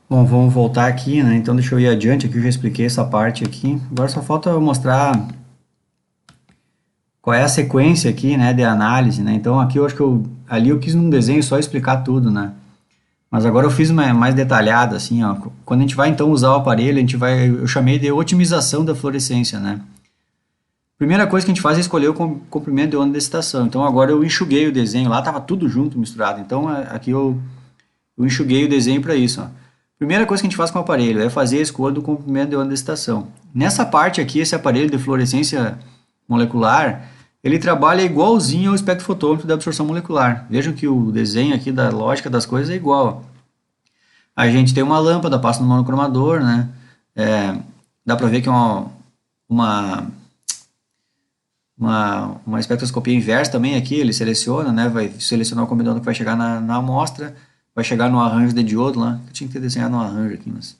Bom, vamos voltar aqui, né? Então deixa eu ir adiante aqui, eu já expliquei essa parte aqui. Agora só falta eu mostrar qual é a sequência aqui, né, de análise, né? Então aqui eu acho que ali eu quis num desenho só explicar tudo, né? Mas agora eu fiz mais detalhado, assim, ó. Quando a gente vai então usar o aparelho, eu chamei de otimização da fluorescência, né? Primeira coisa que a gente faz é escolher o comprimento de onda de excitação. Então agora eu enxuguei o desenho, lá tava tudo junto, misturado. Então aqui eu enxuguei o desenho para isso, ó. Primeira coisa que a gente faz com o aparelho é fazer a escolha do comprimento de onda de excitação. Nessa parte aqui, esse aparelho de fluorescência molecular, ele trabalha igualzinho ao espectrofotômetro da absorção molecular. Vejam que o desenho aqui da lógica das coisas é igual. A gente tem uma lâmpada, passa no monocromador, né? Dá para ver que é uma, uma espectroscopia inversa também aqui, ele seleciona, né? Vai selecionar o combinando que vai chegar na amostra, vai chegar no arranjo de diodo lá. Eu tinha que ter desenhado um arranjo aqui, mas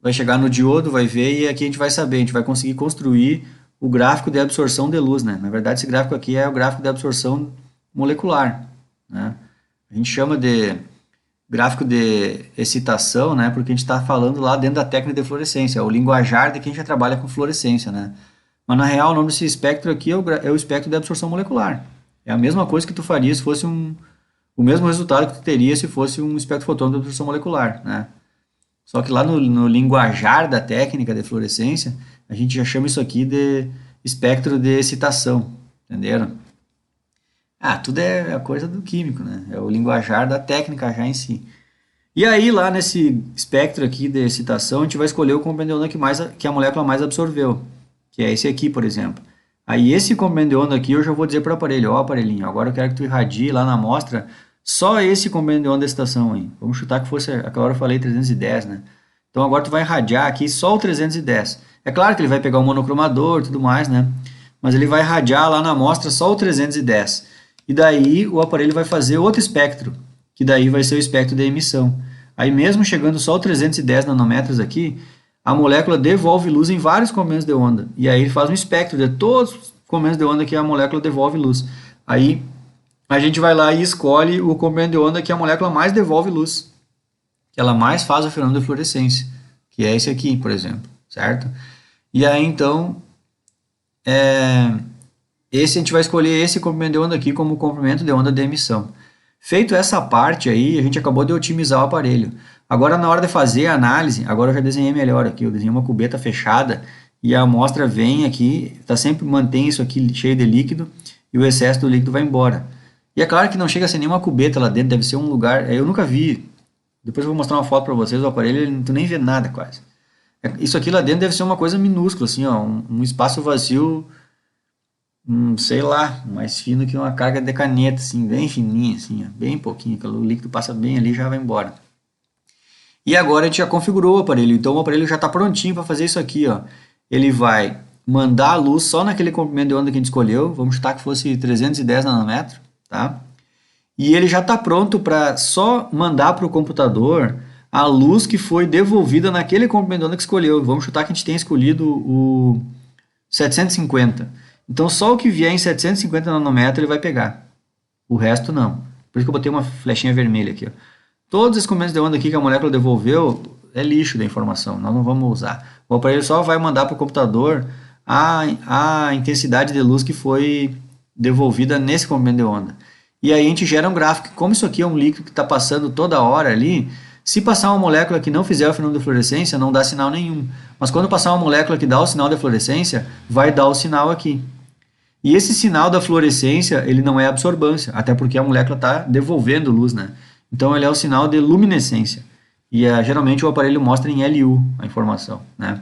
vai chegar no diodo, vai ver e aqui a gente vai saber, a gente vai conseguir construir o gráfico de absorção de luz, né? Na verdade, esse gráfico aqui é o gráfico de absorção molecular, né? A gente chama de gráfico de excitação, né? Porque a gente está falando lá dentro da técnica de fluorescência, é o linguajar de quem já trabalha com fluorescência, né? Mas na real, o nome desse espectro aqui é o espectro de absorção molecular. É a mesma coisa que tu faria se fosse o mesmo resultado que tu teria se fosse um espectrofotômetro de absorção molecular, né? Só que lá no linguajar da técnica de fluorescência, a gente já chama isso aqui de espectro de excitação, entenderam? Ah, tudo é a coisa do químico, né? É o linguajar da técnica já em si. E aí, lá nesse espectro aqui de excitação, a gente vai escolher o comprimento de onda que a molécula mais absorveu, que é esse aqui, por exemplo. Aí, esse comprimento de onda aqui, eu já vou dizer para o aparelho, ó, aparelhinho, agora eu quero que tu irradie lá na amostra só esse comprimento de onda de excitação aí. Vamos chutar que fosse, aquela hora eu falei 310, né? Então, agora tu vai irradiar aqui só o 310. É claro que ele vai pegar o monocromador e tudo mais, né? Mas ele vai irradiar lá na amostra só o 310. E daí o aparelho vai fazer outro espectro, que daí vai ser o espectro de emissão. Aí mesmo chegando só o 310 nanômetros aqui, a molécula devolve luz em vários comprimentos de onda. E aí ele faz um espectro de todos os comprimentos de onda que a molécula devolve luz. Aí a gente vai lá e escolhe o comprimento de onda que a molécula mais devolve luz, que ela mais faz o fenômeno de fluorescência, que é esse aqui, por exemplo, certo? E aí então, esse a gente vai escolher esse comprimento de onda aqui como comprimento de onda de emissão. Feito essa parte aí, a gente acabou de otimizar o aparelho. Agora, na hora de fazer a análise, agora eu já desenhei melhor aqui. Eu desenhei uma cubeta fechada e a amostra vem aqui, sempre mantém isso aqui cheio de líquido e o excesso do líquido vai embora. E é claro que não chega a ser nenhuma cubeta lá dentro, deve ser um lugar. Eu nunca vi. Depois eu vou mostrar uma foto para vocês do aparelho, tu nem vê nada quase. Isso aqui lá dentro deve ser uma coisa minúscula, assim, ó, um espaço vazio, sei lá, mais fino que uma carga de caneta, assim, bem fininha, assim, ó, bem pouquinho, que o líquido passa bem ali e já vai embora. E agora a gente já configurou o aparelho, então o aparelho já está prontinho para fazer isso aqui, ó. Ele vai mandar a luz só naquele comprimento de onda que a gente escolheu, vamos chutar que fosse 310 nanômetros, tá? E ele já está pronto para só mandar para o computador a luz que foi devolvida naquele comprimento de onda que escolheu. Vamos chutar que a gente tenha escolhido o 750. Então, só o que vier em 750 nanômetros ele vai pegar. O resto não. Por isso que eu botei uma flechinha vermelha aqui. Ó. Todos esses comprimentos de onda aqui que a molécula devolveu é lixo da informação. Nós não vamos usar. O aparelho só vai mandar para o computador a intensidade de luz que foi devolvida nesse comprimento de onda. E aí a gente gera um gráfico. Como isso aqui é um líquido que está passando toda hora ali, se passar uma molécula que não fizer o fenômeno de fluorescência, não dá sinal nenhum. Mas quando passar uma molécula que dá o sinal de fluorescência, vai dar o sinal aqui. E esse sinal da fluorescência, ele não é absorbância, até porque a molécula está devolvendo luz, né? Então ele é o sinal de luminescência. E geralmente o aparelho mostra em LU a informação, né?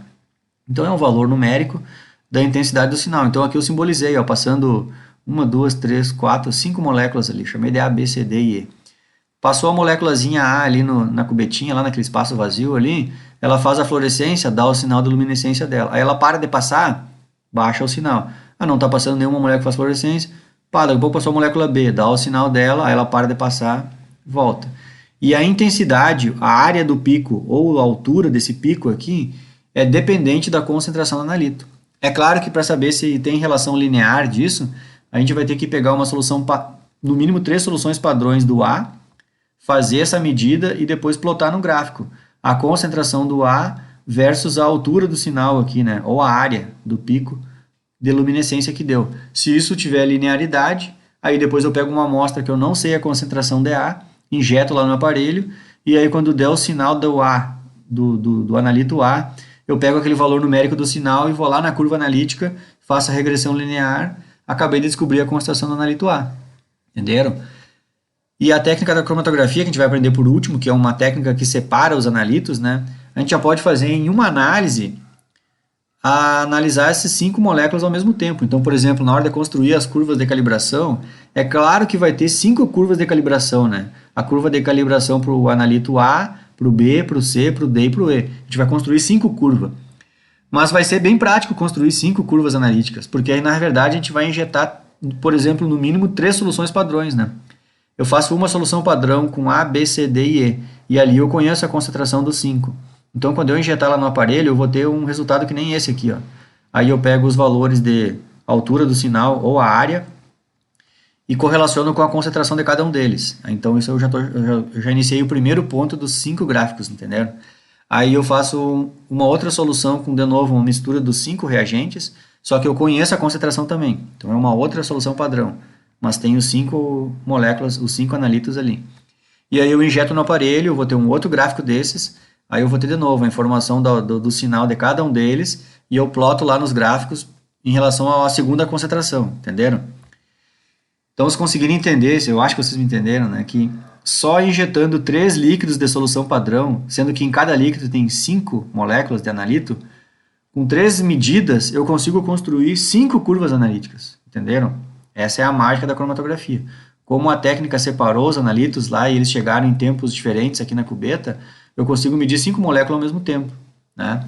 Então é um valor numérico da intensidade do sinal. Então aqui eu simbolizei, ó, passando uma, duas, três, quatro, cinco moléculas ali, chamei de A, B, C, D e E. Passou a moléculazinha A ali na cubetinha, lá naquele espaço vazio ali, ela faz a fluorescência, dá o sinal de luminescência dela. Aí ela para de passar, baixa o sinal. Ah, não está passando nenhuma molécula que faz fluorescência, pá, daqui a pouco passou a molécula B, dá o sinal dela, aí ela para de passar, volta. E a intensidade, a área do pico ou a altura desse pico aqui é dependente da concentração do analito. É claro que para saber se tem relação linear disso, a gente vai ter que pegar uma solução, no mínimo 3 soluções padrões do A, fazer essa medida e depois plotar no gráfico. a concentração do A versus a altura do sinal aqui, né? Ou a área do pico de luminescência que deu. Se isso tiver linearidade, aí depois eu pego uma amostra que eu não sei a concentração de A, injeto lá no aparelho, e aí quando der o sinal do A, do analito A, eu pego aquele valor numérico do sinal e vou lá na curva analítica, faço a regressão linear, acabei de descobrir a concentração do analito A. Entenderam? E a técnica da cromatografia, que a gente vai aprender por último, que é uma técnica que separa os analitos, né? A gente já pode fazer em uma análise analisar essas 5 moléculas ao mesmo tempo. Então, por exemplo, na hora de construir as curvas de calibração, é claro que vai ter 5 curvas de calibração, né? A curva de calibração para o analito A, para o B, para o C, para o D e para o E. A gente vai construir 5 curvas. Mas vai ser bem prático construir 5 curvas analíticas, porque aí, na verdade, a gente vai injetar, por exemplo, no mínimo 3 soluções padrões, né? Eu faço uma solução padrão com A, B, C, D e E, e ali eu conheço a concentração dos 5. Então, quando eu injetar lá no aparelho, eu vou ter um resultado que nem esse aqui, ó. Aí eu pego os valores de altura do sinal ou a área e correlaciono com a concentração de cada um deles. Então, isso eu já iniciei o primeiro ponto dos 5 gráficos, entenderam? Aí eu faço uma outra solução com, de novo, uma mistura dos 5 reagentes, só que eu conheço a concentração também. Então, é uma outra solução padrão, mas tem os 5 moléculas, os 5 analitos ali. E aí eu injeto no aparelho, eu vou ter um outro gráfico desses. Aí eu vou ter de novo a informação do sinal de cada um deles e eu ploto lá nos gráficos em relação à segunda concentração, entenderam? Então, se conseguirem entender, eu acho que vocês me entenderam, né? Que só injetando 3 líquidos de solução padrão, sendo que em cada líquido tem 5 moléculas de analito, com 3 medidas eu consigo construir 5 curvas analíticas, entenderam? Essa é a mágica da cromatografia. Como a técnica separou os analitos lá e eles chegaram em tempos diferentes aqui na cubeta, eu consigo medir 5 moléculas ao mesmo tempo, né?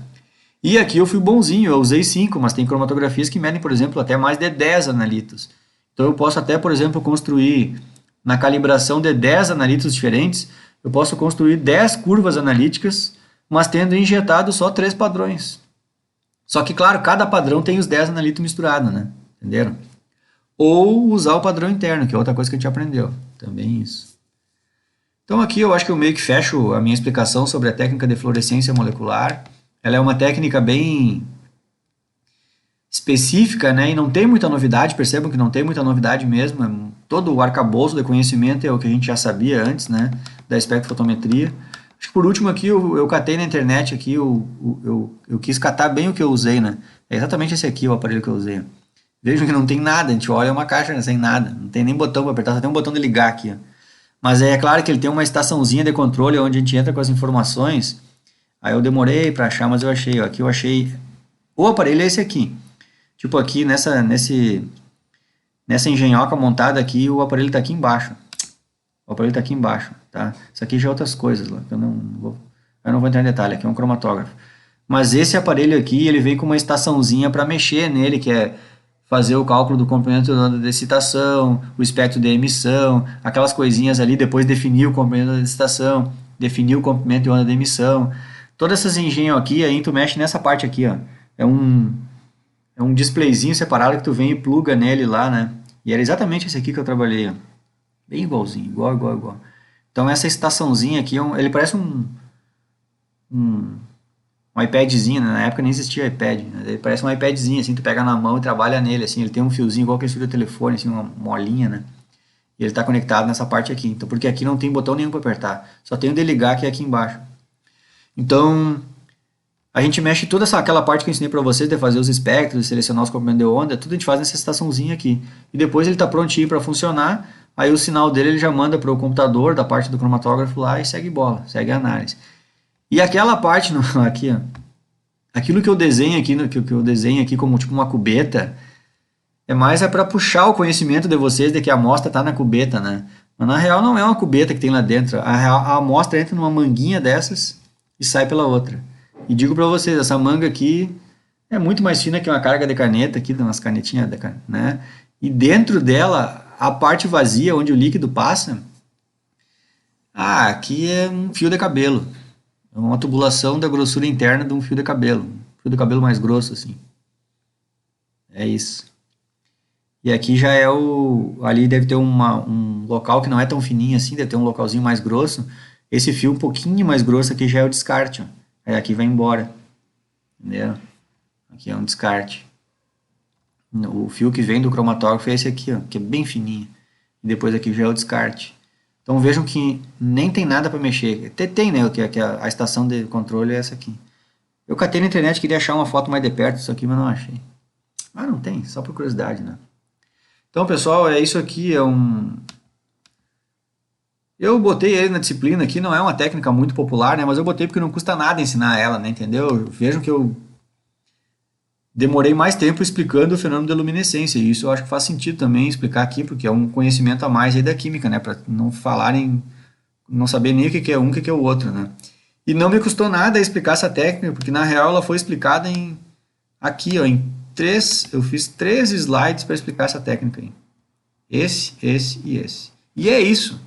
E aqui eu fui bonzinho, eu usei 5, mas tem cromatografias que medem, por exemplo, até mais de 10 analitos. Então eu posso até, por exemplo, construir na calibração de 10 analitos diferentes, eu posso construir 10 curvas analíticas, mas tendo injetado só 3 padrões. Só que, claro, cada padrão tem os 10 analitos misturados, né? Entenderam? Ou usar o padrão interno, que é outra coisa que a gente aprendeu. Também isso. Então aqui eu acho que eu meio que fecho a minha explicação sobre a técnica de fluorescência molecular. Ela é uma técnica bem específica, né? E não tem muita novidade, percebam que não tem muita novidade mesmo. Todo o arcabouço de conhecimento é o que a gente já sabia antes, né? Da espectrofotometria. Acho que por último aqui eu catei na internet aqui, eu quis catar bem o que eu usei, né? É exatamente esse aqui o aparelho que eu usei. Vejam que não tem nada, a gente olha uma caixa sem nada, não tem nem botão para apertar, só tem um botão de ligar aqui, ó. Mas é claro que ele tem uma estaçãozinha de controle onde a gente entra com as informações. Aí eu demorei para achar, mas eu achei, ó. Aqui eu achei. O aparelho é esse aqui. Tipo aqui nessa engenhoca montada aqui, o aparelho está aqui embaixo. O aparelho está aqui embaixo, tá? Isso aqui já é outras coisas lá, que eu não vou entrar em detalhe, aqui é um cromatógrafo. Mas esse aparelho aqui, ele vem com uma estaçãozinha para mexer nele, que é fazer o cálculo do comprimento da onda de excitação, o espectro de emissão, aquelas coisinhas ali, depois definir o comprimento da onda de excitação, definir o comprimento de onda de emissão. Todas essas engenhos aqui, aí tu mexe nessa parte aqui, ó. É um displayzinho separado que tu vem e pluga nele lá, né? E era exatamente esse aqui que eu trabalhei, ó. Bem igualzinho, igual. Então essa estaçãozinha aqui, ele parece um iPadzinho, né? Na época nem existia iPad, né? Ele parece um iPadzinho, assim, tu pega na mão e trabalha nele, assim, ele tem um fiozinho igual que esse fio de telefone, assim, uma molinha, né? E ele está conectado nessa parte aqui, então, porque aqui não tem botão nenhum para apertar, só tem o de ligar que é aqui embaixo. Então, a gente mexe toda aquela parte que eu ensinei para vocês, de fazer os espectros, selecionar os comprimentos de onda, tudo a gente faz nessa estaçãozinha aqui. E depois ele está prontinho para funcionar, aí o sinal dele ele já manda para o computador, da parte do cromatógrafo lá, e segue bola, segue a análise. E aquela parte, aqui, ó, aquilo que eu desenho aqui, que eu desenho aqui como tipo uma cubeta, é mais para puxar o conhecimento de vocês de que a amostra está na cubeta, né? Mas na real não é uma cubeta que tem lá dentro, a amostra entra numa manguinha dessas e sai pela outra. E digo para vocês, essa manga aqui é muito mais fina que uma carga de caneta aqui, umas canetinhas, né? E dentro dela, a parte vazia, onde o líquido passa, aqui é um fio de cabelo. É uma tubulação da grossura interna de um fio de cabelo. Um fio de cabelo mais grosso, assim. É isso. E aqui já é ali deve ter um local que não é tão fininho assim, deve ter um localzinho mais grosso. Esse fio um pouquinho mais grosso aqui já é o descarte, ó. Aí aqui vai embora, entendeu? Aqui é um descarte. O fio que vem do cromatógrafo é esse aqui, ó, que é bem fininho. E depois aqui já é o descarte. Então vejam que nem tem nada para mexer. Até tem, né? Que a estação de controle é essa aqui. Eu catei na internet, queria achar uma foto mais de perto disso aqui, mas não achei. Ah, não tem, só por curiosidade, né? Então, pessoal, é isso aqui. Eu botei ele na disciplina aqui, não é uma técnica muito popular, né? Mas eu botei porque não custa nada ensinar ela, né? Entendeu? Vejam que eu demorei mais tempo explicando o fenômeno da luminescência, e isso eu acho que faz sentido também explicar aqui, porque é um conhecimento a mais aí da química, né, para não falarem, não saber nem o que é um, o que é o outro, né. E não me custou nada explicar essa técnica, porque na real ela foi explicada aqui, ó, eu fiz 3 slides para explicar essa técnica aí. Esse e esse. E é isso.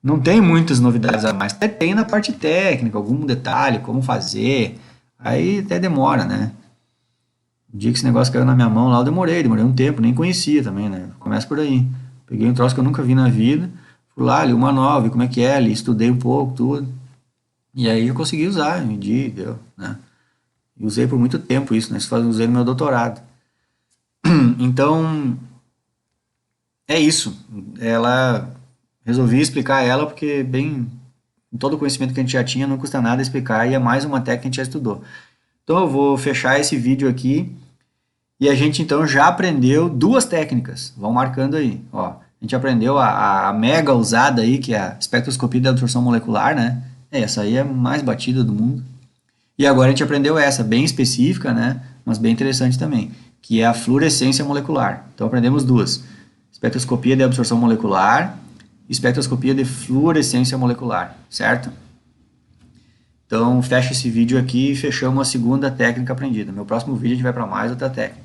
Não tem muitas novidades a mais. Até tem na parte técnica, algum detalhe, como fazer, aí até demora, né. O dia que esse negócio caiu na minha mão lá, eu demorei um tempo, nem conhecia também, né? Começa por aí. Peguei um troço que eu nunca vi na vida, fui lá, li uma nova, vi como é que é, li, estudei um pouco, tudo. E aí eu consegui usar, medi, deu, né? E usei por muito tempo isso, né? Isso usei no meu doutorado. Então, é isso. Resolvi explicar ela porque, bem, com todo o conhecimento que a gente já tinha, não custa nada explicar e é mais uma técnica que a gente já estudou. Então eu vou fechar esse vídeo aqui. E a gente então já aprendeu 2 técnicas, vão marcando aí, ó. A gente aprendeu a mega usada aí, que é a espectroscopia de absorção molecular, né? Essa aí é a mais batida do mundo. E agora a gente aprendeu essa, bem específica, né? Mas bem interessante também, que é a fluorescência molecular. Então aprendemos 2. Espectroscopia de absorção molecular e espectroscopia de fluorescência molecular, certo? Então fecha esse vídeo aqui e fechamos a segunda técnica aprendida. No meu próximo vídeo a gente vai para mais outra técnica.